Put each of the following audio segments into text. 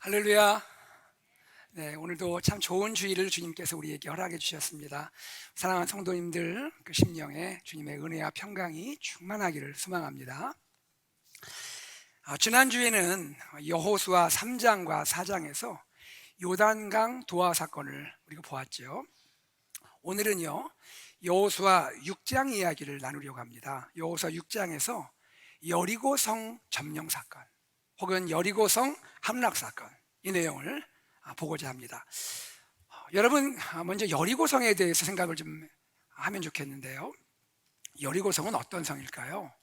할렐루야. 네, 오늘도 참 좋은 주일을 주님께서 우리에게 허락해 주셨습니다. 사랑하는 성도님들, 그 심령에 주님의 은혜와 평강이 충만하기를 소망합니다. 지난주에는 여호수아 3장과 4장에서 요단강 도하 사건을 우리가 보았죠. 오늘은요, 여호수아 6장 이야기를 나누려고 합니다. 여호수아 6장에서 여리고성 점령 사건 혹은 여리고성 함락 사건, 이 내용을 보고자 합니다. 여러분, 먼저 여리고성에 대해서 생각을 좀 하면 좋겠는데요. 여리고성은 어떤 성일까요?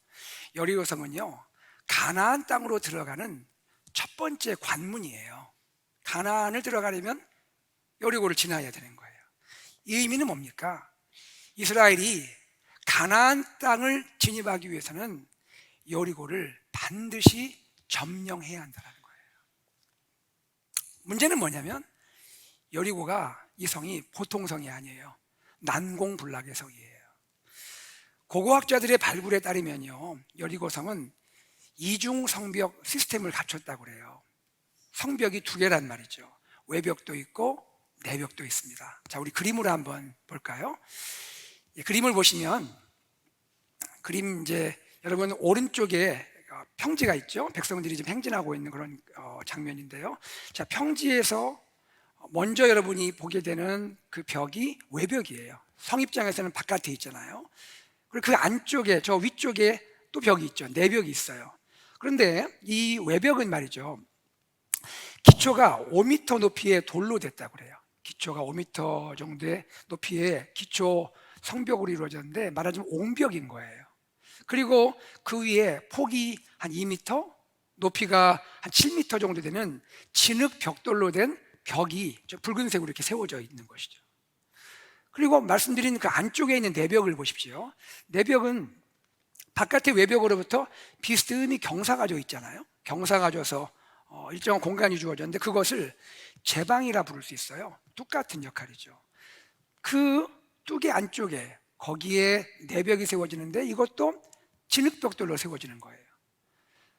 여리고성은요, 가나안 땅으로 들어가는 첫 번째 관문이에요. 가나안을 들어가려면 여리고를 지나야 되는 거예요. 이 의미는 뭡니까? 이스라엘이 가나안 땅을 진입하기 위해서는 여리고를 반드시 점령해야 한다는 거예요. 문제는 뭐냐면 여리고가, 이 성이 보통 성이 아니에요. 난공불락의 성이에요. 고고학자들의 발굴에 따르면요, 여리고 성은 이중 성벽 시스템을 갖췄다고 그래요. 성벽이 두 개란 말이죠. 외벽도 있고 내벽도 있습니다. 자, 우리 그림으로 한번 볼까요? 그림을 보시면, 그림 여러분 오른쪽에 평지가 있죠. 백성들이 지금 행진하고 있는 그런 장면인데요. 자, 평지에서 먼저 여러분이 보게 되는 그 벽이 외벽이에요. 성 입장에서는 바깥에 있잖아요. 그리고 그 안쪽에, 저 위쪽에 또 벽이 있죠. 내벽이 있어요. 그런데 이 외벽은 말이죠, 기초가 5m 높이의 돌로 됐다고 그래요. 기초가 5m 정도의 높이의 기초 성벽으로 이루어졌는데, 말하자면 옹벽인 거예요. 그리고 그 위에 폭이 한 2m, 높이가 한 7m 정도 되는 진흙 벽돌로 된 벽이 붉은색으로 이렇게 세워져 있는 것이죠. 그리고 말씀드린 그 안쪽에 있는 내벽을 보십시오. 내벽은 바깥의 외벽으로부터 비스듬히 경사가 져 있잖아요. 경사가 져서 일정한 공간이 주어졌는데, 그것을 제방이라 부를 수 있어요. 뚝 같은 역할이죠. 그 뚝의 안쪽에, 거기에 내벽이 세워지는데, 이것도 진흙벽돌로 세워지는 거예요.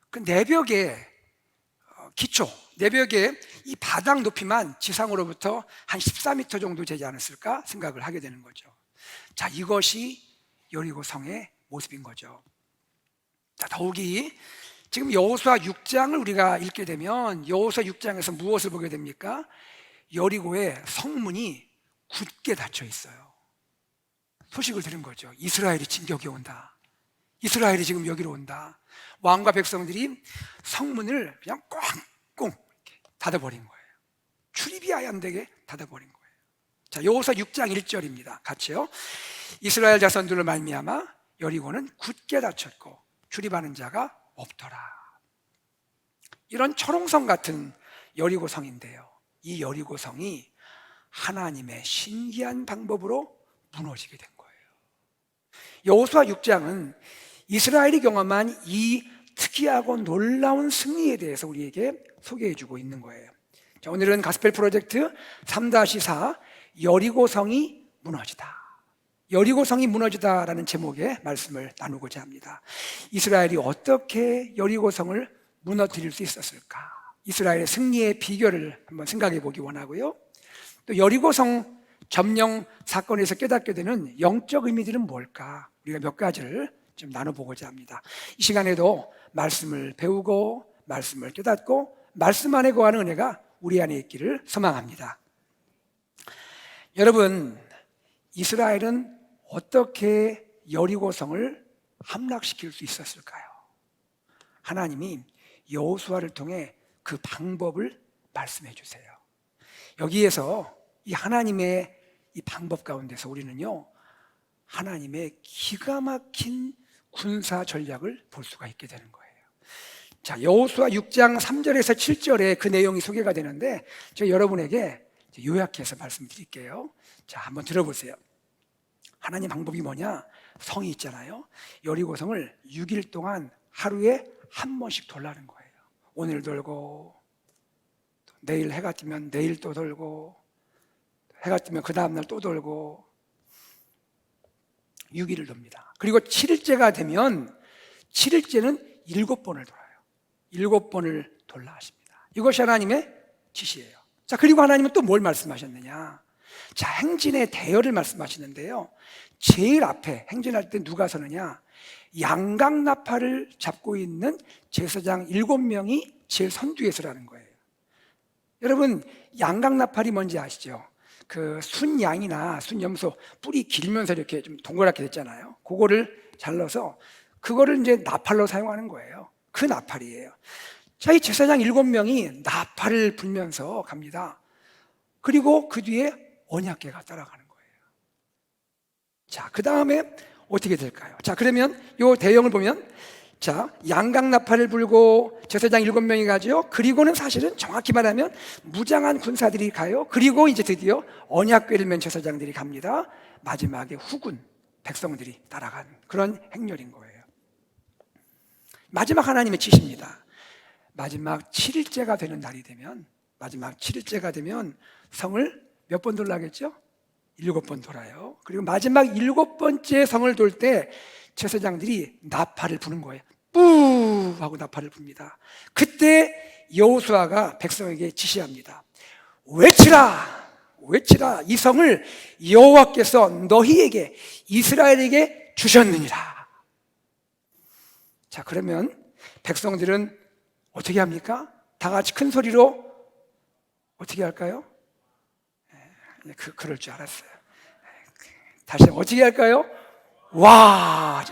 그 내벽의 기초, 내벽의 이 바닥 높이만 지상으로부터 한 14m 정도 되지 않았을까 생각을 하게 되는 거죠. 자, 이것이 여리고 성의 모습인 거죠. 자, 더욱이 지금 여호수아 6장을 우리가 읽게 되면, 여호수아 6장에서 무엇을 보게 됩니까? 여리고의 성문이 굳게 닫혀 있어요. 소식을 들은 거죠. 이스라엘이 진격해 온다. 이스라엘이 지금 여기로 온다. 왕과 백성들이 성문을 그냥 꽁꽁 닫아버린 거예요. 출입이 아예 안 되게 닫아버린 거예요. 자, 여호수아 6장 1절입니다. 같이요. 이스라엘 자손들로 말미암아 여리고는 굳게 닫혔고 출입하는 자가 없더라. 이런 초롱성 같은 여리고성인데요, 이 여리고성이 하나님의 신기한 방법으로 무너지게 된 거예요. 여호수아 6장은 이스라엘이 경험한 이 특이하고 놀라운 승리에 대해서 우리에게 소개해주고 있는 거예요. 자, 오늘은 가스펠 프로젝트 3-4 여리고성이 무너지다, 여리고성이 무너지다라는 제목의 말씀을 나누고자 합니다. 이스라엘이 어떻게 여리고성을 무너뜨릴 수 있었을까? 이스라엘의 승리의 비결을 한번 생각해 보기 원하고요. 또 여리고성 점령 사건에서 깨닫게 되는 영적 의미들은 뭘까? 우리가 몇 가지를 좀 나눠보고자 합니다. 이 시간에도 말씀을 배우고 말씀을 깨닫고 말씀 안에 거하는 은혜가 우리 안에 있기를 소망합니다. 여러분, 이스라엘은 어떻게 여리고성을 함락시킬 수 있었을까요? 하나님이 여호수아를 통해 그 방법을 말씀해 주세요. 여기에서 이 하나님의 이 방법 가운데서 우리는요, 하나님의 기가 막힌 군사 전략을 볼 수가 있게 되는 거예요. 자, 여호수아 6장 3절에서 7절에 그 내용이 소개가 되는데, 제가 여러분에게 요약해서 말씀드릴게요. 자, 한번 들어보세요. 하나님 방법이 뭐냐? 성이 있잖아요. 여리고성을 6일 동안 하루에 한 번씩 돌라는 거예요. 오늘 돌고, 내일 해가 뜨면 내일 또 돌고, 해가 뜨면 그 다음날 또 돌고, 6일을 돕니다. 그리고 7일째가 되면 7일째는 7번을 돌아요. 7번을 돌라 하십니다. 이것이 하나님의 지시예요. 자, 그리고 하나님은 또 뭘 말씀하셨느냐? 자, 행진의 대열을 말씀하시는데요. 제일 앞에 행진할 때 누가 서느냐? 양강나팔을 잡고 있는 제사장 7명이 제일 선두에 서라는 거예요. 여러분, 양강나팔이 뭔지 아시죠? 그 순양이나 순염소 뿔이 길면서 이렇게 좀 동그랗게 됐잖아요. 그거를 잘라서 그거를 이제 나팔로 사용하는 거예요. 그 나팔이에요. 자, 이 제사장 7명이 나팔을 불면서 갑니다. 그리고 그 뒤에 언약궤가 따라가는 거예요. 자, 그 다음에 어떻게 될까요? 자, 그러면 이 대형을 보면, 자, 양강나팔을 불고 제사장 7명이 가죠. 그리고는 사실은 정확히 말하면 무장한 군사들이 가요. 그리고 이제 드디어 언약궤를 맨 제사장들이 갑니다. 마지막에 후군 백성들이 따라가는 그런 행렬인 거예요. 마지막 하나님의 지시입니다. 마지막 7일째가 되는 날이 되면, 마지막 7일째가 되면 성을 몇 번 돌라겠죠? 7번 돌아요. 그리고 마지막 7번째 성을 돌 때 제사장들이 나팔을 부는 거예요. 뿌 하고 나팔을 붑니다. 그때 여호수아가 백성에게 지시합니다. 외치라, 외치라. 이 성을 여호와께서 너희에게, 이스라엘에게 주셨느니라. 자, 그러면 백성들은 어떻게 합니까? 다 같이 큰 소리로 어떻게 할까요? 그럴 줄 알았어요. 다시 어떻게 할까요? 와!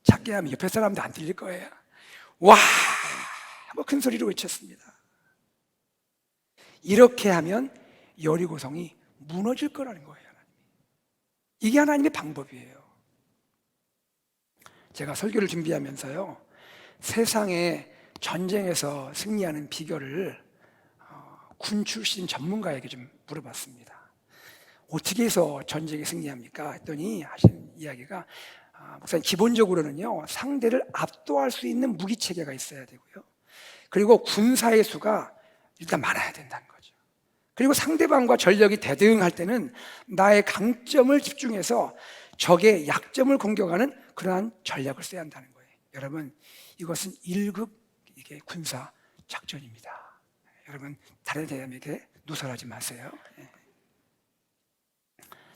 작게 하면 옆에 사람도 안 들릴 거예요. 와! 하고 큰 소리로 외쳤습니다. 이렇게 하면 여리고성이 무너질 거라는 거예요. 이게 하나님의 방법이에요. 제가 설교를 준비하면서요, 세상에 전쟁에서 승리하는 비결을 군 출신 전문가에게 좀 물어봤습니다. 어떻게 해서 전쟁에 승리합니까? 했더니 하신 이야기가, 목사님, 기본적으로는요, 상대를 압도할 수 있는 무기 체계가 있어야 되고요, 그리고 군사의 수가 일단 많아야 된다는 거죠. 그리고 상대방과 전력이 대등할 때는 나의 강점을 집중해서 적의 약점을 공격하는 그러한 전략을 써야 한다는 거예요. 여러분, 이것은 1급 이게 군사 작전입니다. 여러분, 다른 사람에게 누설하지 마세요.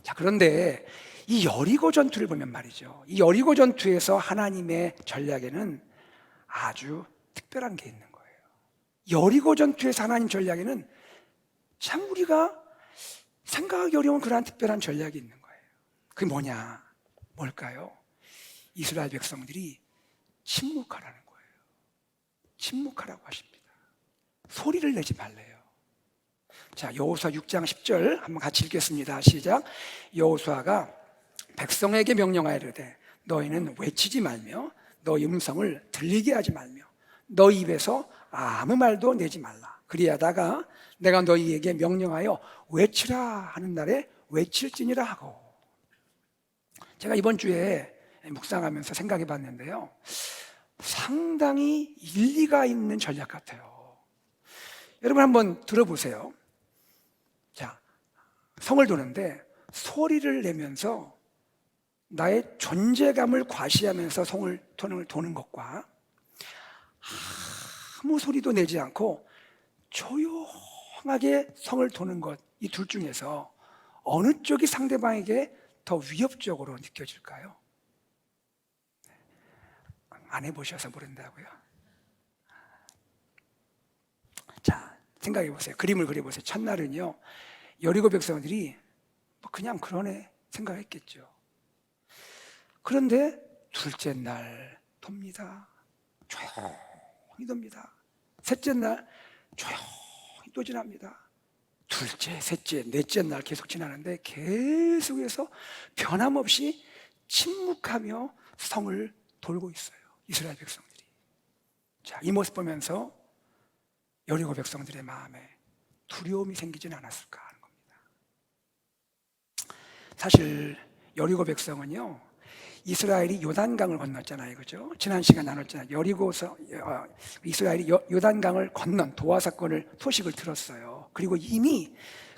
자, 그런데 이 여리고 전투를 보면 말이죠, 이 여리고 전투에서 하나님의 전략에는 아주 특별한 게 있는 거예요. 여리고 전투에서 하나님 전략에는 참 우리가 생각하기 어려운 그러한 특별한 전략이 있는 거예요. 그게 뭐냐? 뭘까요? 이스라엘 백성들이 침묵하라는 거예요. 침묵하라고 하십니다. 소리를 내지 말래요. 자, 여호수아 6장 10절 한번 같이 읽겠습니다. 시작. 여호수아가 백성에게 명령하이르되 너희는 외치지 말며 너희 음성을 들리게 하지 말며 너희 입에서 아무 말도 내지 말라. 그리하다가 내가 너희에게 명령하여 외치라 하는 날에 외칠지니라 하고. 제가 이번 주에 묵상하면서 생각해 봤는데요, 상당히 일리가 있는 전략 같아요. 여러분 한번 들어보세요. 자, 성을 도는데 소리를 내면서 나의 존재감을 과시하면서 성을 도는 것과 아무 소리도 내지 않고 조용하게 성을 도는 것, 이 둘 중에서 어느 쪽이 상대방에게 더 위협적으로 느껴질까요? 안 해보셔서 모른다고요? 자, 생각해 보세요. 그림을 그려보세요. 첫날은요, 여리고 백성들이 그냥 그러네 생각했겠죠. 그런데 둘째 날 돕니다. 조용히 돕니다. 셋째 날 조용히 또 지납니다. 둘째, 셋째, 넷째 날 계속 지나는데 계속해서 변함없이 침묵하며 성을 돌고 있어요. 이스라엘 백성들이. 자, 이 모습 보면서 여리고 백성들의 마음에 두려움이 생기진 않았을까 하는 겁니다. 사실 여리고 백성은요, 이스라엘이 요단강을 건넜잖아요, 그죠? 지난 시간 나눴잖아요. 이스라엘이 요단강을 건넌 도하 사건을 소식을 들었어요. 그리고 이미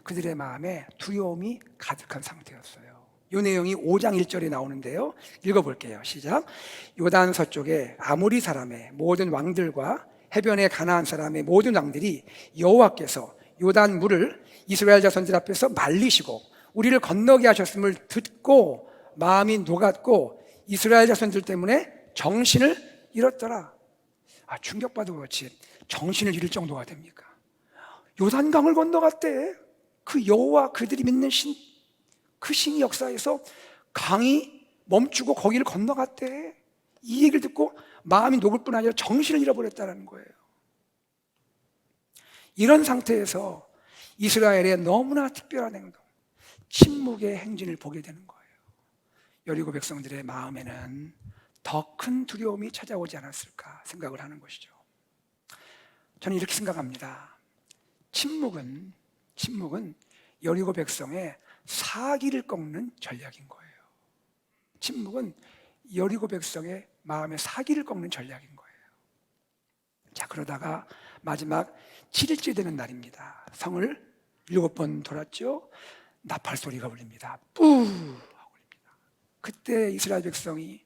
그들의 마음에 두려움이 가득한 상태였어요. 이 내용이 5장 1절에 나오는데요, 읽어볼게요. 시작. 요단 서쪽에 아모리 사람의 모든 왕들과 해변의 가나안 사람의 모든 왕들이 여호와께서 요단 물을 이스라엘 자손들 앞에서 말리시고 우리를 건너게 하셨음을 듣고 마음이 녹았고 이스라엘 자손들 때문에 정신을 잃었더라. 충격받아 그렇지 정신을 잃을 정도가 됩니까? 요단강을 건너갔대. 그 여호와 그들이 믿는 신, 그 신이 역사에서 강이 멈추고 거기를 건너갔대. 이 얘기를 듣고 마음이 녹을 뿐 아니라 정신을 잃어버렸다는 거예요. 이런 상태에서 이스라엘의 너무나 특별한 행동, 침묵의 행진을 보게 되는 거예요. 여리고 백성들의 마음에는 더 큰 두려움이 찾아오지 않았을까 생각을 하는 것이죠. 저는 이렇게 생각합니다. 침묵은 여리고 백성의 사기를 꺾는 전략인 거예요. 침묵은 여리고 백성의 마음의 사기를 꺾는 전략인 거예요. 자, 그러다가 마지막 7일째 되는 날입니다. 성을 7번 돌았죠. 나팔 소리가 울립니다. 뿌 하고 울립니다. 그때 이스라엘 백성이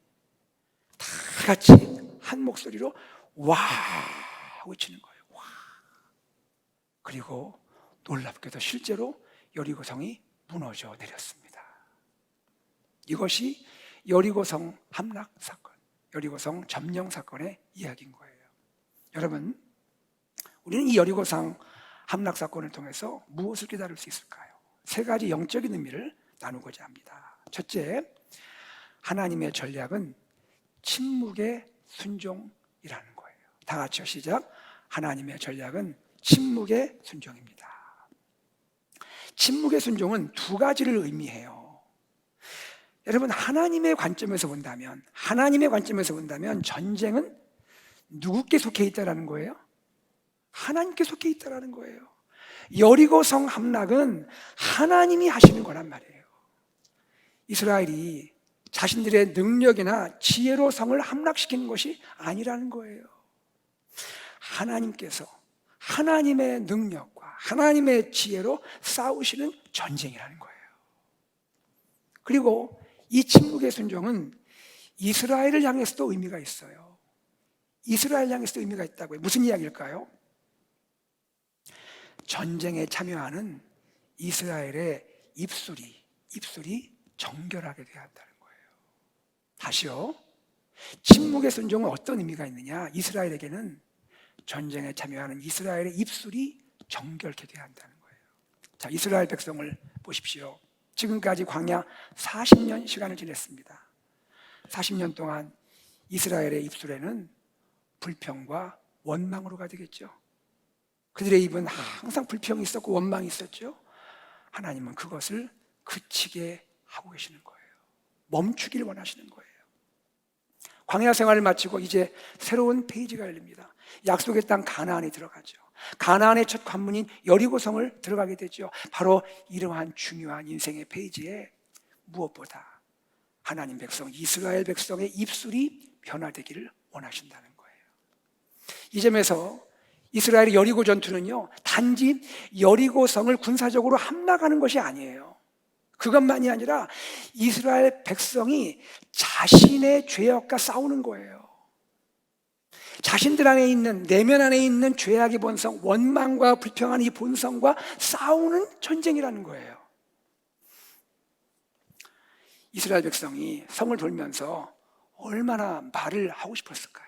다 같이 한 목소리로 와 하고 외치는 거예요. 와. 그리고 놀랍게도 실제로 여리고성이 무너져 내렸습니다. 이것이 여리고성 함락 사건, 여리고성 점령 사건의 이야기인 거예요. 여러분, 우리는 이 여리고성 함락 사건을 통해서 무엇을 깨달을 수 있을까요? 세 가지 영적인 의미를 나누고자 합니다. 첫째, 하나님의 전략은 침묵의 순종이라는 거예요. 다 같이요, 시작. 하나님의 전략은 침묵의 순종입니다. 침묵의 순종은 두 가지를 의미해요. 여러분, 하나님의 관점에서 본다면 전쟁은 누구께 속해 있다라는 거예요? 하나님께 속해 있다라는 거예요. 여리고성 함락은 하나님이 하시는 거란 말이에요. 이스라엘이 자신들의 능력이나 지혜로 성을 함락시키는 것이 아니라는 거예요. 하나님께서 하나님의 능력과 하나님의 지혜로 싸우시는 전쟁이라는 거예요. 그리고 이 침묵의 순종은 이스라엘을 향해서도 의미가 있어요. 이스라엘 향해서도 의미가 있다고요. 무슨 이야기일까요? 전쟁에 참여하는 이스라엘의 입술이 정결하게 되어야 한다는 거예요. 다시요. 침묵의 순종은 어떤 의미가 있느냐? 이스라엘에게는 전쟁에 참여하는 이스라엘의 입술이 정결케 되어야 한다는 거예요. 자, 이스라엘 백성을 보십시오. 지금까지 광야 40년 시간을 지냈습니다. 40년 동안 이스라엘의 입술에는 불평과 원망으로 가득했죠. 그들의 입은 항상 불평이 있었고 원망이 있었죠. 하나님은 그것을 그치게 하고 계시는 거예요. 멈추기를 원하시는 거예요. 광야 생활을 마치고 이제 새로운 페이지가 열립니다. 약속의 땅 가나안에 들어가죠. 가나안의 첫 관문인 여리고성을 들어가게 되죠. 바로 이러한 중요한 인생의 페이지에 무엇보다 하나님 백성, 이스라엘 백성의 입술이 변화되기를 원하신다는 거예요. 이 점에서 이스라엘의 여리고 전투는요, 단지 여리고성을 군사적으로 함락하는 것이 아니에요. 그것만이 아니라 이스라엘 백성이 자신의 죄악과 싸우는 거예요. 자신들 안에 있는, 내면 안에 있는 죄악의 본성, 원망과 불평한 이 본성과 싸우는 전쟁이라는 거예요. 이스라엘 백성이 성을 돌면서 얼마나 말을 하고 싶었을까요?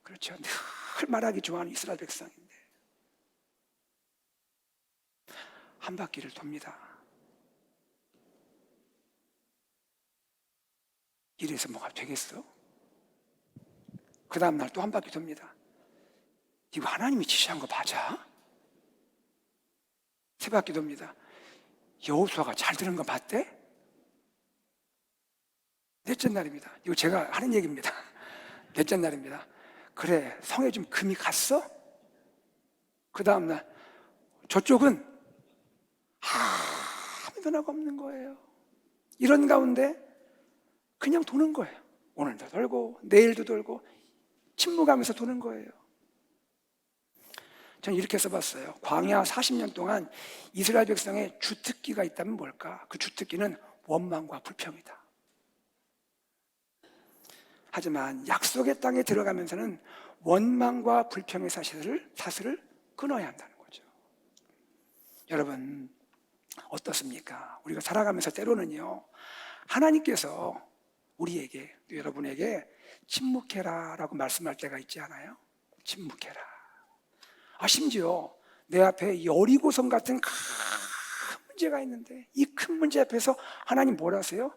그렇죠. 늘 말하기 좋아하는 이스라엘 백성인데 한 바퀴를 돕니다. 이래서 뭐가 되겠어? 그 다음 날 또 한 바퀴 돕니다. 이거 하나님이 지시한 거 맞아? 세 바퀴 돕니다. 여호수아가 잘 들은 거 봤대? 넷째 날입니다. 이거 제가 하는 얘기입니다. 넷째 날입니다. 그래, 성에 좀 금이 갔어? 그 다음 날 저쪽은 아무 변화가 없는 거예요. 이런 가운데 그냥 도는 거예요. 오늘도 돌고 내일도 돌고 침묵하면서 도는 거예요. 저는 이렇게 써봤어요. 광야 40년 동안 이스라엘 백성의 주특기가 있다면 뭘까? 그 주특기는 원망과 불평이다. 하지만 약속의 땅에 들어가면서는 원망과 불평의 사슬을 끊어야 한다는 거죠. 여러분 어떻습니까? 우리가 살아가면서 때로는요, 하나님께서 우리에게, 또 여러분에게 침묵해라 라고 말씀할 때가 있지 않아요? 침묵해라. 심지어 내 앞에 여리고성 같은 큰 문제가 있는데 이 큰 문제 앞에서 하나님 뭘 하세요?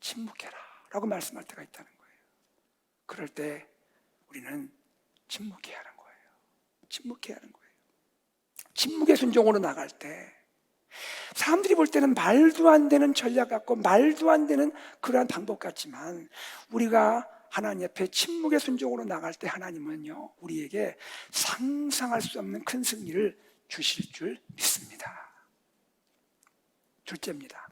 침묵해라 라고 말씀할 때가 있다는 거예요. 그럴 때 우리는 침묵해야 하는 거예요. 침묵해야 하는 거예요. 침묵의 순종으로 나갈 때 사람들이 볼 때는 말도 안 되는 전략 같고 말도 안 되는 그러한 방법 같지만, 우리가 하나님 앞에 침묵의 순종으로 나갈 때 하나님은요, 우리에게 상상할 수 없는 큰 승리를 주실 줄 믿습니다. 둘째입니다.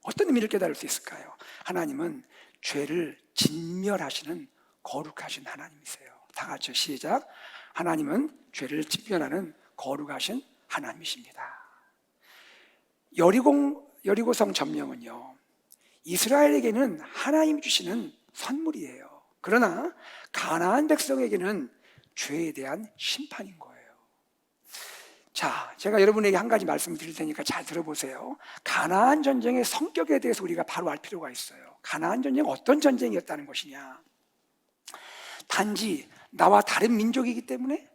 어떤 의미를 깨달을 수 있을까요? 하나님은 죄를 진멸하시는 거룩하신 하나님이세요. 다 같이 시작. 하나님은 죄를 진멸하는 거룩하신 하나님이십니다. 여리고성 점령은요, 이스라엘에게는 하나님 주시는 선물이에요. 그러나 가나안 백성에게는 죄에 대한 심판인 거예요. 자, 제가 여러분에게 한 가지 말씀을 드릴 테니까 잘 들어보세요. 가나안 전쟁의 성격에 대해서 우리가 바로 알 필요가 있어요. 가나안 전쟁은 어떤 전쟁이었다는 것이냐? 단지 나와 다른 민족이기 때문에,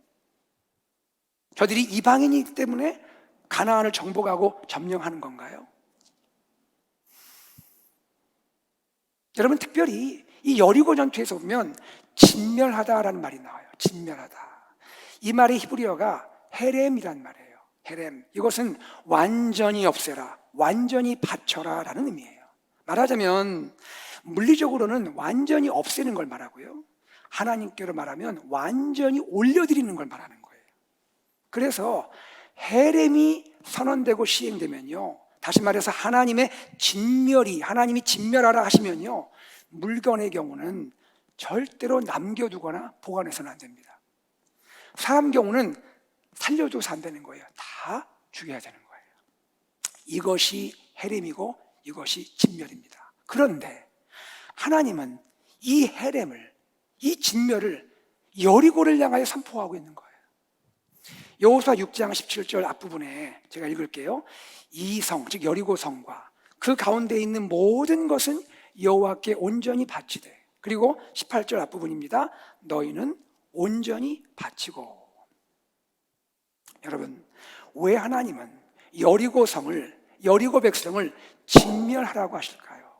저들이 이방인이기 때문에 가나안을 정복하고 점령하는 건가요? 여러분, 특별히 이 여리고 전투에서 보면 진멸하다라는 말이 나와요. 진멸하다. 이 말의 히브리어가 헤렘이란 말이에요. 헤렘. 이것은 완전히 없애라, 완전히 바쳐라 라는 의미예요. 말하자면 물리적으로는 완전히 없애는 걸 말하고요, 하나님께로 말하면 완전히 올려드리는 걸 말하는 거예요. 그래서 헤렘이 선언되고 시행되면요, 다시 말해서 하나님의 진멸이, 하나님이 진멸하라 하시면요, 물건의 경우는 절대로 남겨두거나 보관해서는 안 됩니다. 사람 경우는 살려줘서 안 되는 거예요. 다 죽여야 되는 거예요. 이것이 헤렘이고 이것이 진멸입니다. 그런데 하나님은 이 헤렘을, 이 진멸을 여리고를 향하여 선포하고 있는 거예요. 여호수아 6장 17절 앞부분에 제가 읽을게요. 이 성, 즉 여리고 성과 그 가운데 있는 모든 것은 여호와께 온전히 바치되, 그리고 18절 앞부분입니다. 너희는 온전히 바치고. 여러분, 왜 하나님은 여리고 성을, 여리고 백성을 진멸하라고 하실까요?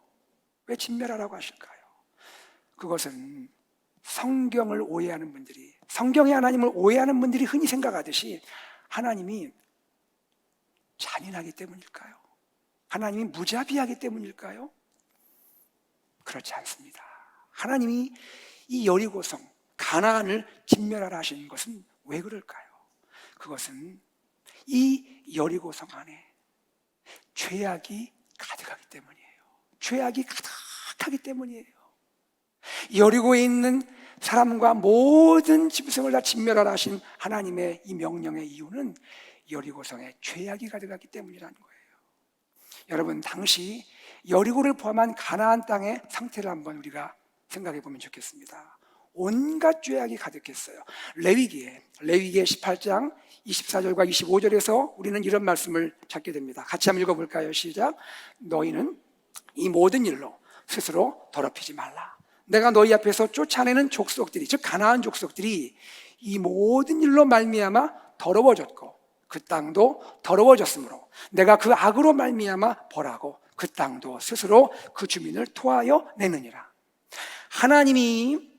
왜 진멸하라고 하실까요? 그것은 성경을 오해하는 분들이, 성경의 하나님을 오해하는 분들이 흔히 생각하듯이 하나님이 잔인하기 때문일까요? 하나님이 무자비하기 때문일까요? 그렇지 않습니다. 하나님이 이 여리고성, 가나안을 진멸하라 하시는 것은 왜 그럴까요? 그것은 이 여리고성 안에 죄악이 가득하기 때문이에요. 죄악이 가득하기 때문이에요. 여리고에 있는 사람과 모든 짐승을 다 진멸하라 하신 하나님의 이 명령의 이유는 여리고성에 죄악이 가득하기 때문이라는 거예요. 여러분, 당시 여리고를 포함한 가나안 땅의 상태를 한번 우리가 생각해 보면 좋겠습니다. 온갖 죄악이 가득했어요. 레위기에 18장 24절과 25절에서 우리는 이런 말씀을 찾게 됩니다. 같이 한번 읽어볼까요? 시작. 너희는 이 모든 일로 스스로 더럽히지 말라. 내가 너희 앞에서 쫓아내는 족속들이, 즉 가나안 족속들이 이 모든 일로 말미암아 더러워졌고 그 땅도 더러워졌으므로 내가 그 악으로 말미암아 벌하고 그 땅도 스스로 그 주민을 토하여 내느니라. 하나님이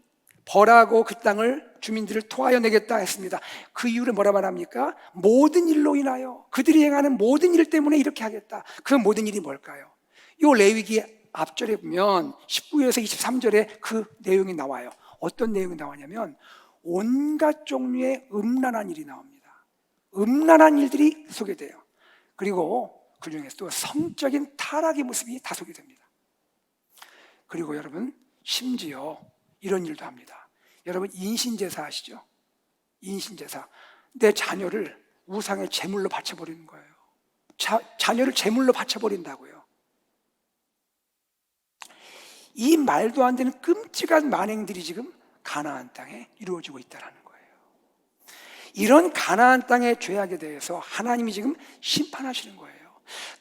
벌하고 그 땅을, 주민들을 토하여 내겠다 했습니다. 그 이유를 뭐라 말합니까? 모든 일로 인하여, 그들이 행하는 모든 일 때문에 이렇게 하겠다. 그 모든 일이 뭘까요? 이 레위기 앞절에 보면 19절에서 23절에 그 내용이 나와요. 어떤 내용이 나오냐면 온갖 종류의 음란한 일이 나옵니다. 음란한 일들이 소개돼요. 그리고 그 중에서 또 성적인 타락의 모습이 다 소개됩니다. 그리고 여러분, 심지어 이런 일도 합니다. 여러분, 인신제사 아시죠? 인신제사. 내 자녀를 우상의 제물로 바쳐버리는 거예요. 자녀를 제물로 바쳐버린다고요. 이 말도 안 되는 끔찍한 만행들이 지금 가나안 땅에 이루어지고 있다는 거예요. 이런 가나안 땅의 죄악에 대해서 하나님이 지금 심판하시는 거예요.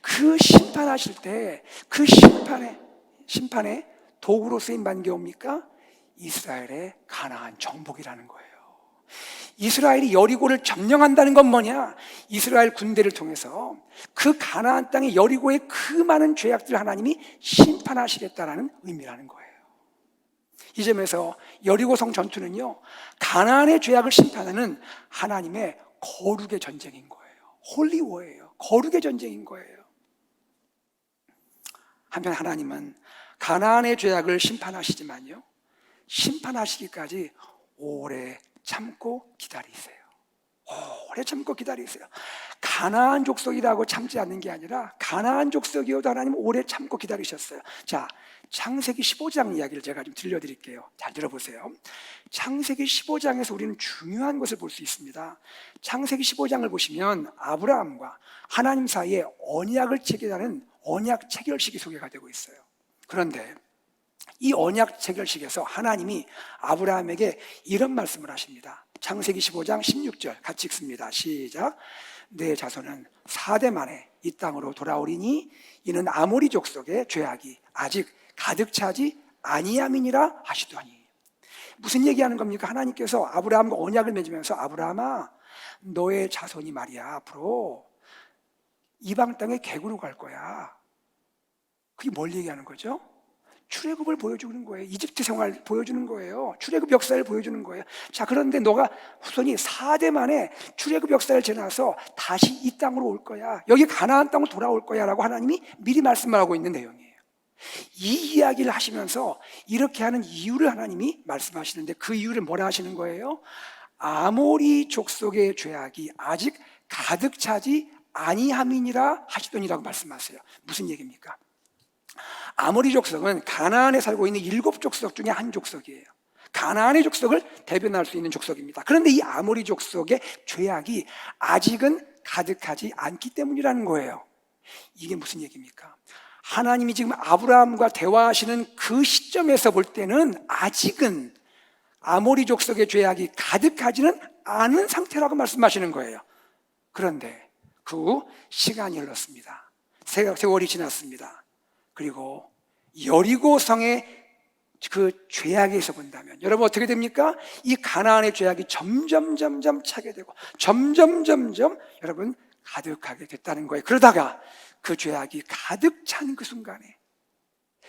그 심판하실 때 그 심판의 도구로 쓰임받는 게 뭡니까? 이스라엘의 가나안 정복이라는 거예요. 이스라엘이 여리고를 점령한다는 건 뭐냐? 이스라엘 군대를 통해서 그 가나안 땅의 여리고의 그 많은 죄악들을 하나님이 심판하시겠다라는 의미라는 거예요. 이 점에서 여리고성 전투는요, 가나안의 죄악을 심판하는 하나님의 거룩의 전쟁인 거예요. 홀리워예요. 거룩의 전쟁인 거예요. 한편 하나님은 가나안의 죄악을 심판하시지만요, 심판하시기까지 오래 참고 기다리세요. 오래 참고 기다리세요. 가나안 족속이라고 참지 않는 게 아니라 가나안 족속이어도 하나님 오래 참고 기다리셨어요. 자, 창세기 15장 이야기를 제가 좀 들려드릴게요. 잘 들어보세요. 창세기 15장에서 우리는 중요한 것을 볼 수 있습니다. 창세기 15장을 보시면 아브라함과 하나님 사이에 언약을 체결하는 언약 체결식이 소개가 되고 있어요. 그런데 이 언약 체결식에서 하나님이 아브라함에게 이런 말씀을 하십니다. 창세기 15장 16절 같이 읽습니다. 시작. 내 자손은 4대 만에 이 땅으로 돌아오리니 이는 아모리 족속의 죄악이 아직 가득 차지 아니함이니라 하시더니. 무슨 얘기하는 겁니까? 하나님께서 아브라함과 언약을 맺으면서 아브라함아, 너의 자손이 말이야 앞으로 이방 땅에 객으로 갈 거야. 그게 뭘 얘기하는 거죠? 출애굽을 보여주는 거예요. 이집트 생활 보여주는 거예요. 출애굽 역사를 보여주는 거예요. 자, 그런데 너가 후손이 4대 만에 출애굽 역사를 지나서 다시 이 땅으로 올 거야. 여기 가나안 땅으로 돌아올 거야 라고 하나님이 미리 말씀을 하고 있는 내용이에요. 이 이야기를 하시면서 이렇게 하는 이유를 하나님이 말씀하시는데, 그 이유를 뭐라 하시는 거예요? 아모리 족속의 죄악이 아직 가득 차지 아니함이니라 하시더니라고 말씀하세요. 무슨 얘기입니까? 아모리 족속은 가나안에 살고 있는 7족속 중에 한 족속이에요. 가나안의 족속을 대변할 수 있는 족속입니다. 그런데 이 아모리 족속의 죄악이 아직은 가득하지 않기 때문이라는 거예요. 이게 무슨 얘기입니까? 하나님이 지금 아브라함과 대화하시는 그 시점에서 볼 때는 아직은 아모리 족속의 죄악이 가득하지는 않은 상태라고 말씀하시는 거예요. 그런데 그 후 시간이 흘렀습니다. 세월이 지났습니다. 그리고 여리고성의 그 죄악에서 본다면 여러분 어떻게 됩니까? 이 가나안의 죄악이 점점 차게 되고 점점 여러분 가득하게 됐다는 거예요. 그러다가 그 죄악이 가득 찬 그 순간에,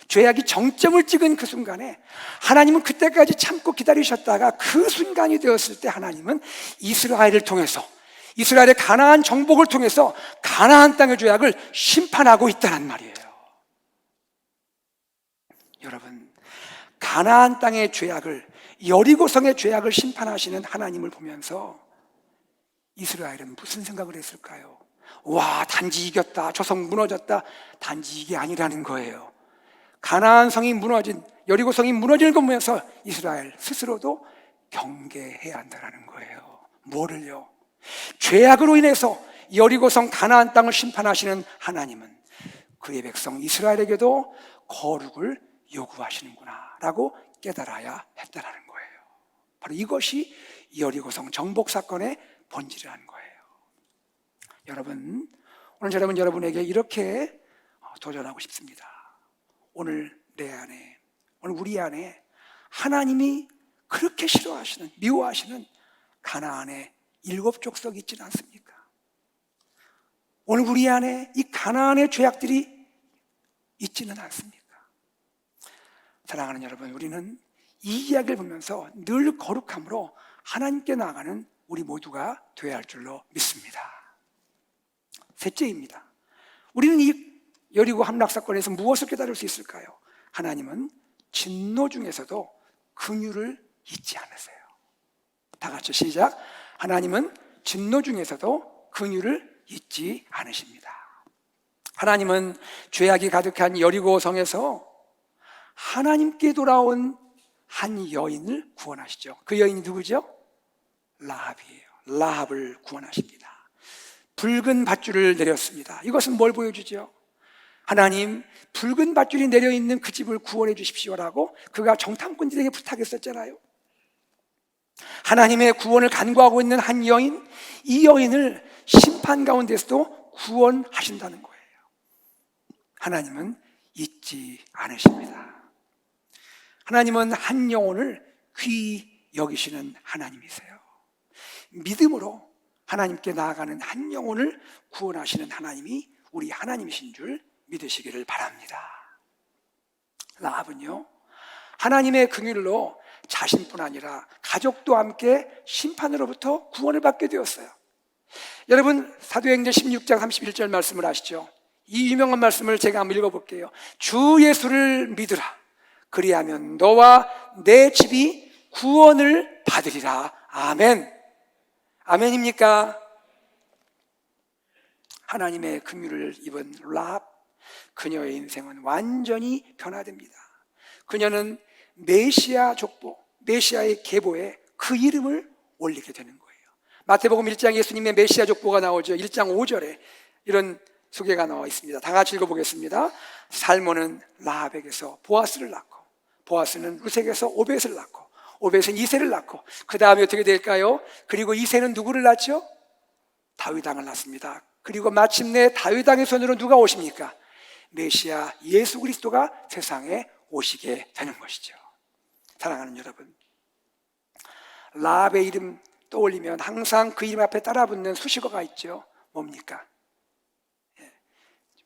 죄악이 정점을 찍은 그 순간에 하나님은 그때까지 참고 기다리셨다가 그 순간이 되었을 때 하나님은 이스라엘을 통해서, 이스라엘의 가나안 정복을 통해서 가나안 땅의 죄악을 심판하고 있다는 말이에요. 여러분, 가나안 땅의 죄악을, 여리고성의 죄악을 심판하시는 하나님을 보면서 이스라엘은 무슨 생각을 했을까요? 와, 단지 이겼다, 저 성 무너졌다. 단지 이게 아니라는 거예요. 가나안 성이 무너진, 여리고성이 무너지는 걸 보면서 이스라엘 스스로도 경계해야 한다는 거예요. 뭐를요? 죄악으로 인해서 여리고성 가나안 땅을 심판하시는 하나님은 그의 백성 이스라엘에게도 거룩을 요구하시는구나 라고 깨달아야 했다는 거예요. 바로 이것이 여리고성 정복 사건의 본질이라는 거예요. 여러분, 오늘 저는 여러분에게 이렇게 도전하고 싶습니다. 오늘 내 안에, 오늘 우리 안에 하나님이 그렇게 싫어하시는, 미워하시는 가나안의 7족속이 있지는 않습니까? 오늘 우리 안에 이 가나안의 죄악들이 있지는 않습니까? 사랑하는 여러분, 우리는 이 이야기를 보면서 늘 거룩함으로 하나님께 나아가는 우리 모두가 되어야 할 줄로 믿습니다. 셋째입니다. 우리는 이 여리고 함락 사건에서 무엇을 깨달을 수 있을까요? 하나님은 진노 중에서도 긍휼을 잊지 않으세요. 다 같이 시작. 하나님은 진노 중에서도 긍휼을 잊지 않으십니다. 하나님은 죄악이 가득한 여리고 성에서 하나님께 돌아온 한 여인을 구원하시죠. 그 여인이 누구죠? 라합이에요. 라합을 구원하십니다. 붉은 밧줄을 내렸습니다. 이것은 뭘 보여주죠? 하나님, 붉은 밧줄이 내려있는 그 집을 구원해 주십시오라고 그가 정탐꾼들에게 부탁했었잖아요. 하나님의 구원을 간구하고 있는 한 여인, 이 여인을 심판 가운데서도 구원하신다는 거예요. 하나님은 잊지 않으십니다. 하나님은 한 영혼을 귀히 여기시는 하나님이세요. 믿음으로 하나님께 나아가는 한 영혼을 구원하시는 하나님이 우리 하나님이신 줄 믿으시기를 바랍니다. 라합은요, 하나님의 긍휼로 자신뿐 아니라 가족도 함께 심판으로부터 구원을 받게 되었어요. 여러분, 사도행전 16장 31절 말씀을 아시죠? 이 유명한 말씀을 제가 한번 읽어볼게요. 주 예수를 믿으라. 그리하면 너와 내 집이 구원을 받으리라. 아멘. 아멘입니까? 하나님의 긍휼을 입은 라합, 그녀의 인생은 완전히 변화됩니다. 그녀는 메시아 족보, 메시아의 계보에 그 이름을 올리게 되는 거예요. 마태복음 1장 예수님의 메시아 족보가 나오죠. 1장 5절에 이런 소개가 나와 있습니다. 다 같이 읽어보겠습니다. 살몬은 라합에게서 보아스를 낳고, 보아스는 루색에서 오벳을 낳고, 오벳은 이새를 낳고, 그 다음에 어떻게 될까요? 그리고 이새는 누구를 낳죠? 다윗 왕을 낳습니다. 그리고 마침내 다윗 왕의 손으로 누가 오십니까? 메시아 예수 그리스도가 세상에 오시게 되는 것이죠. 사랑하는 여러분, 라합의 이름 떠올리면 항상 그 이름 앞에 따라붙는 수식어가 있죠. 뭡니까?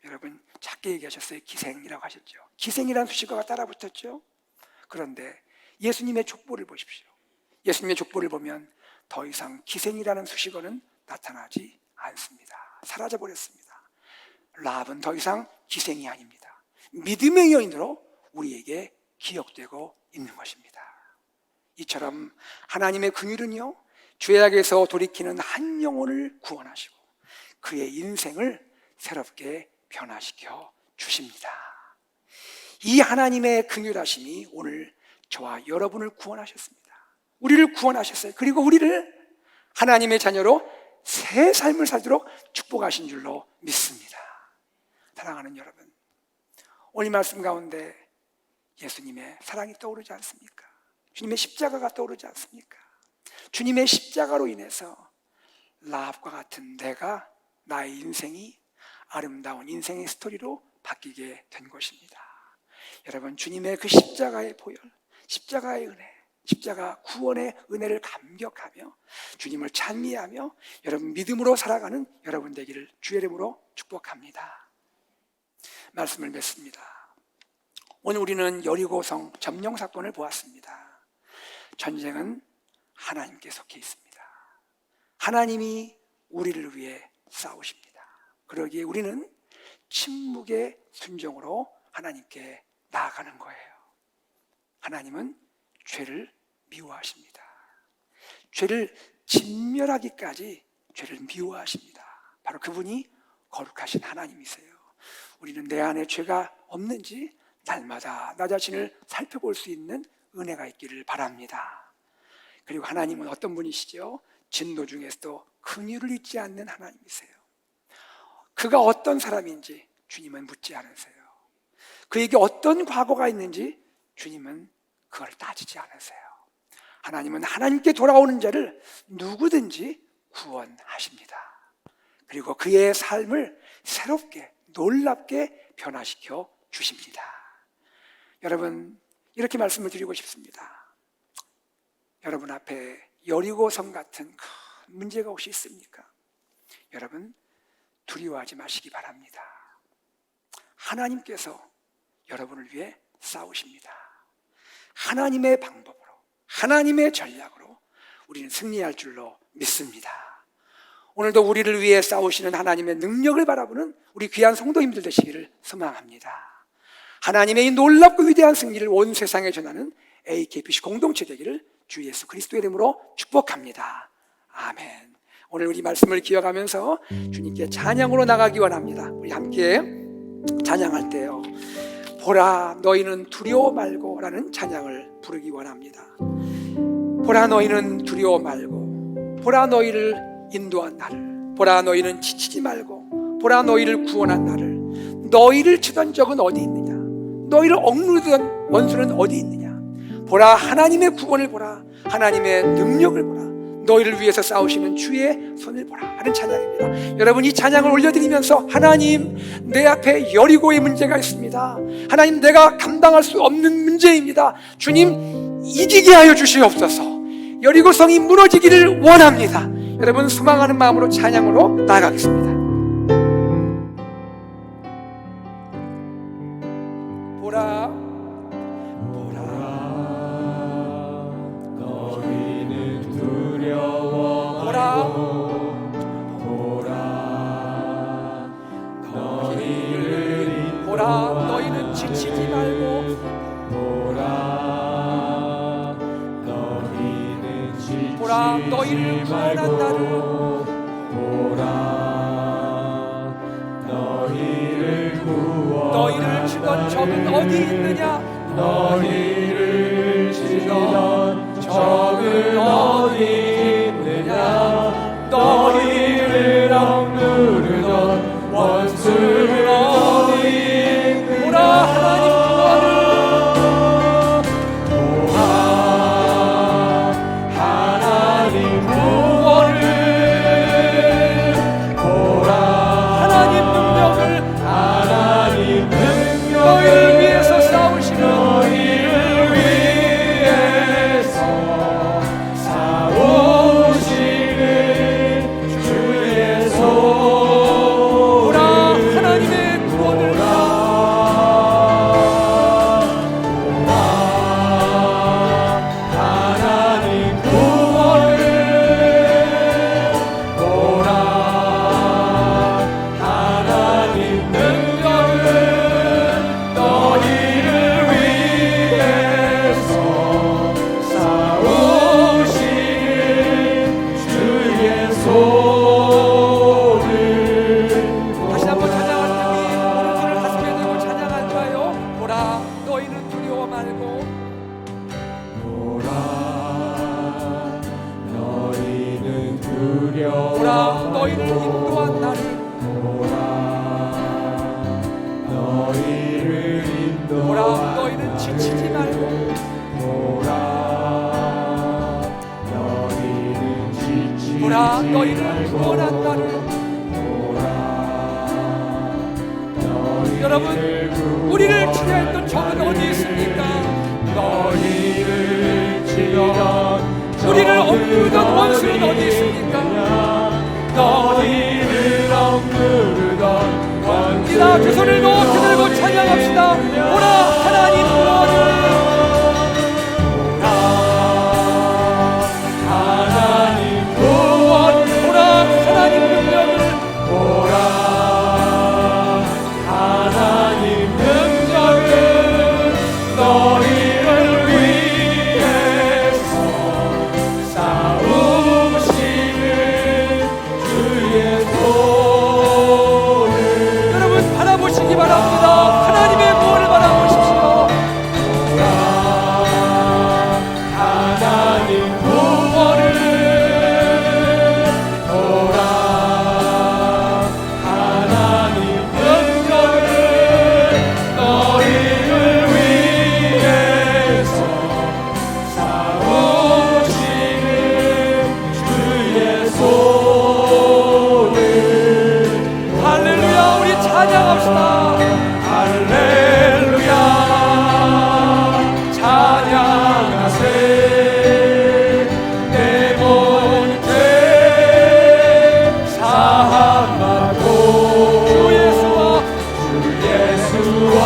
여러분, 작게 얘기하셨어요. 기생이라고 하셨죠. 기생이라는 수식어가 따라붙었죠. 그런데 예수님의 족보를 보십시오. 예수님의 족보를 보면 더 이상 기생이라는 수식어는 나타나지 않습니다. 사라져버렸습니다. 라합은 더 이상 기생이 아닙니다. 믿음의 여인으로 우리에게 기억되고 있는 것입니다. 이처럼 하나님의 긍휼은요, 죄악에서 돌이키는 한 영혼을 구원하시고 그의 인생을 새롭게 변화시켜 주십니다. 이 하나님의 긍휼하심이 오늘 저와 여러분을 구원하셨습니다. 우리를 구원하셨어요. 그리고 우리를 하나님의 자녀로 새 삶을 살도록 축복하신 줄로 믿습니다. 사랑하는 여러분, 오늘 말씀 가운데 예수님의 사랑이 떠오르지 않습니까? 주님의 십자가가 떠오르지 않습니까? 주님의 십자가로 인해서 라합과 같은 내가, 나의 인생이 아름다운 인생의 스토리로 바뀌게 된 것입니다. 여러분, 주님의 그 십자가의 보혈, 십자가의 은혜, 십자가 구원의 은혜를 감격하며 주님을 찬미하며 여러분 믿음으로 살아가는 여러분 되기를 주의 이름으로 축복합니다. 말씀을 맺습니다. 오늘 우리는 여리고성 점령 사건을 보았습니다. 전쟁은 하나님께 속해 있습니다. 하나님이 우리를 위해 싸우십니다. 그러기에 우리는 침묵의 순종으로 하나님께 나아가는 거예요. 하나님은 죄를 미워하십니다. 죄를 진멸하기까지 죄를 미워하십니다. 바로 그분이 거룩하신 하나님이세요. 우리는 내 안에 죄가 없는지 날마다 나 자신을 살펴볼 수 있는 은혜가 있기를 바랍니다. 그리고 하나님은 어떤 분이시죠? 진노 중에서도 긍휼을 잊지 않는 하나님이세요. 그가 어떤 사람인지 주님은 묻지 않으세요. 그에게 어떤 과거가 있는지 주님은 그걸 따지지 않으세요. 하나님은 하나님께 돌아오는 자를 누구든지 구원하십니다. 그리고 그의 삶을 새롭게 놀랍게 변화시켜 주십니다. 여러분, 이렇게 말씀을 드리고 싶습니다. 여러분 앞에 여리고성 같은 큰 문제가 혹시 있습니까? 여러분, 두려워하지 마시기 바랍니다. 하나님께서 여러분을 위해 싸우십니다. 하나님의 방법으로, 하나님의 전략으로 우리는 승리할 줄로 믿습니다. 오늘도 우리를 위해 싸우시는 하나님의 능력을 바라보는 우리 귀한 성도님들 되시기를 소망합니다. 하나님의 이 놀랍고 위대한 승리를 온 세상에 전하는 AKPC 공동체 되기를 주 예수 그리스도의 이름으로 축복합니다. 아멘. 오늘 우리 말씀을 기억하면서 주님께 찬양으로 나가기 원합니다. 우리 함께 찬양할 때요, 보라 너희는 두려워 말고 라는 찬양을 부르기 원합니다. 보라 너희는 두려워 말고, 보라 너희를 인도한 나를, 보라 너희는 지치지 말고, 보라 너희를 구원한 나를. 너희를 치던 적은 어디 있느냐? 너희를 억누르던 원수는 어디 있느냐? 보라 하나님의 구원을 보라. 하나님의 능력을 보라. 너희를 위해서 싸우시는 주의 손을 보라 하는 찬양입니다. 여러분, 이 찬양을 올려드리면서 하나님, 내 앞에 여리고의 문제가 있습니다. 하나님, 내가 감당할 수 없는 문제입니다. 주님, 이기게 하여 주시옵소서. 여리고성이 무너지기를 원합니다. 여러분, 소망하는 마음으로 찬양으로 나아가겠습니다. 보라, 보라, 너희는 두려워 보라, 보라, 너희를 보라, 너희는 지치지 말고, 보라, 너희는 지치지 보라, 너희를 구원한 나를, 보라, 너희를 구원, 너희를 주던 적은 어디 있느냐? 너희를 치던 적은 어디 있느냐? 너희를 억누르던 원수는 어디 있느냐? 보라, 하나님 구원을, 하나님 구원을, 보라, 하나님 능력을, 하나님 능력을, 너희를 위해서 싸우시는 너희를 위해서 싸우시는 주의 보라, 손을 하나님의 구원을, 하나님 구원을, 보라, 하나님 능력을, 너희를 위해서 싸우시는 주의 손을. 다시 한번 찬양할 때 우리 오른손을 가슴에 대고 찬양할까요? 보라, 너희는 두려워 말고, 보라, 너희는 두려워 보라, 너희를 인도한 나를, 보라, 너희를 보라, 인도한 너희는 지치지 말고, 보라, 너희는 지치지 보라, 너희를 말고 구원한 나를. 보라, 너희를 여러분, 우리를 치려했던 적은 어디 있습니까? 너희를 치던 우리를 억누르던 원수는 어디 있습니까? 너희를 억누르던 원수. 우리가 두 손을 높이 들고 찬양합시다. 보라, 하나님 구원을, 하나님 구원, 보라, 하나님 능력을, 보라, 하나님 능력을, 너희를 위해서 싸우시는 주의 손을. 여러분 바라보시기 바랍니다. 하나님의 구원을 바라보십시오. 하나님 구원을, 보라, 하나님 능력을, 너희를 위해서 싸우시는 주의 손을. 할렐루야, 우리 찬양합시다. 할렐루야, 찬양하세. 내 모든 죄 사함받고 주 예수와 주 예수와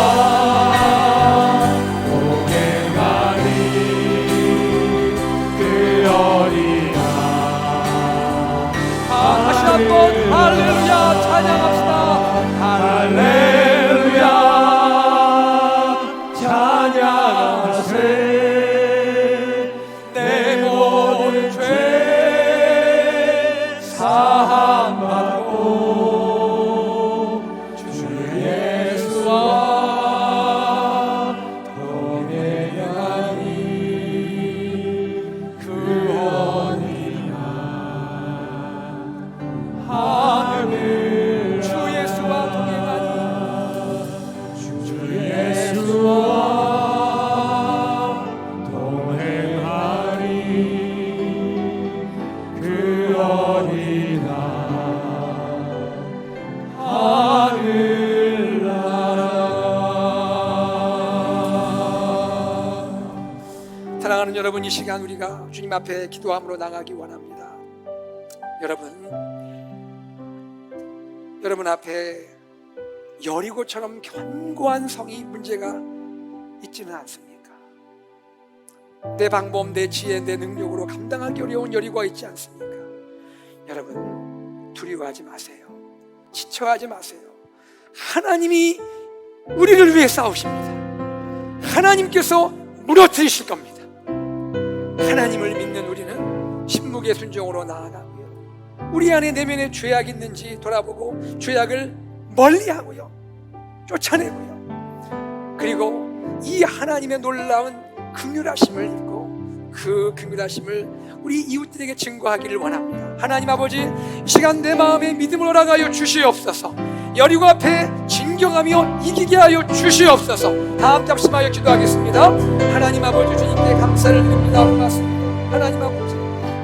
동행하리. 그 어리나 다시 한번 할렐루야 찬양합시다. 할렐루야, 찬양하세. 내 모든 죄 사함받고 주 예수와 동행하니 그 어디나 하늘 주 예수와 동행하니 이루어리라 하늘나라. 사랑하는 여러분, 이 시간 우리가 주님 앞에 기도함으로 나가기 원합니다. 여러분 앞에 여리고처럼 견고한 성이 문제가 있지는 않습니까? 내 방법, 내 지혜, 내 능력으로 감당하기 어려운 여리고가 있지 않습니까? 여러분 두려워하지 마세요. 지쳐하지 마세요. 하나님이 우리를 위해 싸우십니다. 하나님께서 무너뜨리실 겁니다. 하나님을 믿는 우리는 신묵의 순종으로 나아가고요, 우리 안에 내면에 죄악이 있는지 돌아보고 죄악을 멀리하고요, 쫓아내고요, 그리고 이 하나님의 놀라운 긍휼하심을 입고 그 긍휼하심을 우리 이웃들에게 증거하기를 원합니다. 하나님 아버지, 이 시간 내 마음에 믿음을 허락하여 주시옵소서. 여리고 앞에 진경하며 이기게 하여 주시옵소서. 다 함께 합심하여 기도하겠습니다. 하나님 아버지, 주님께 감사를 드립니다. 고맙습니다. 하나님 아버지,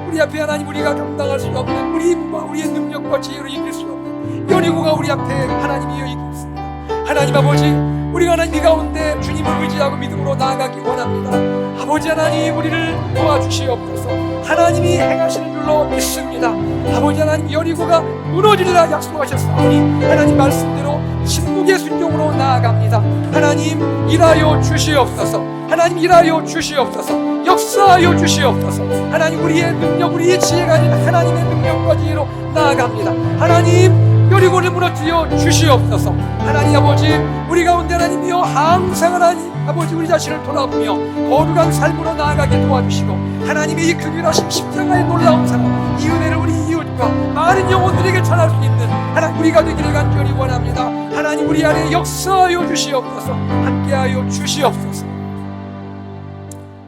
우리 앞에 하나님 우리가 감당할 수 없는 우리 힘과 우리의 능력과 지혜로 이길 수 없는 여리고가 우리 앞에 하나님이여 있습니다. 하나님 아버지, 우리가 하나님 이 가운데 주님을 의지하고 믿음으로 나아가기 원합니다. 아버지 하나님, 우리를 도와주시옵소서. 하나님이 행하시는 줄로 믿습니다. 아버지 하나님, 여리고가 무너지리라 약속하셨사오니 하나님 말씀대로 신묵의 순종으로 나아갑니다. 하나님 일하여 주시옵소서. 하나님 일하여 주시옵소서. 역사하여 주시옵소서. 하나님 우리의 능력, 우리의 지혜가 아닌 하나님의 능력과 지혜로 나아갑니다. 하나님 여리고를 무너뜨려 주시옵소서. 하나님 아버지, 우리 가운데 하나님이여 항상 하나님 아버지 우리 자신을 돌아보며 거룩한 삶으로 나아가게 도와주시고, 하나님의 이 긍휼하신 십자가의 놀라운 사랑, 이 은혜를 우리 이웃과 많은 영혼들에게 전할 수 있는 하나님 우리가 되기를 간절히 원합니다. 하나님 우리 안에 역사하여 주시옵소서. 함께하여 주시옵소서.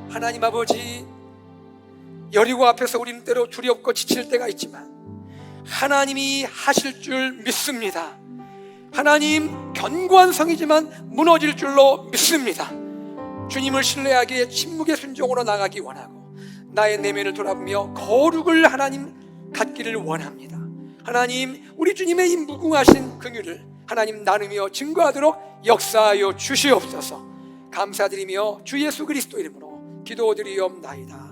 하나님 아버지, 여리고 앞에서 우리는 때로 두렵고 지칠 때가 있지만 하나님이 하실 줄 믿습니다. 하나님 견고한 성이지만 무너질 줄로 믿습니다. 주님을 신뢰하기에 침묵의 순종으로 나가기 원하고 나의 내면을 돌아보며 거룩을 하나님 갖기를 원합니다. 하나님 우리 주님의 이 무궁하신 긍휼을 하나님 나누며 증거하도록 역사하여 주시옵소서. 감사드리며 주 예수 그리스도 이름으로 기도드리옵나이다.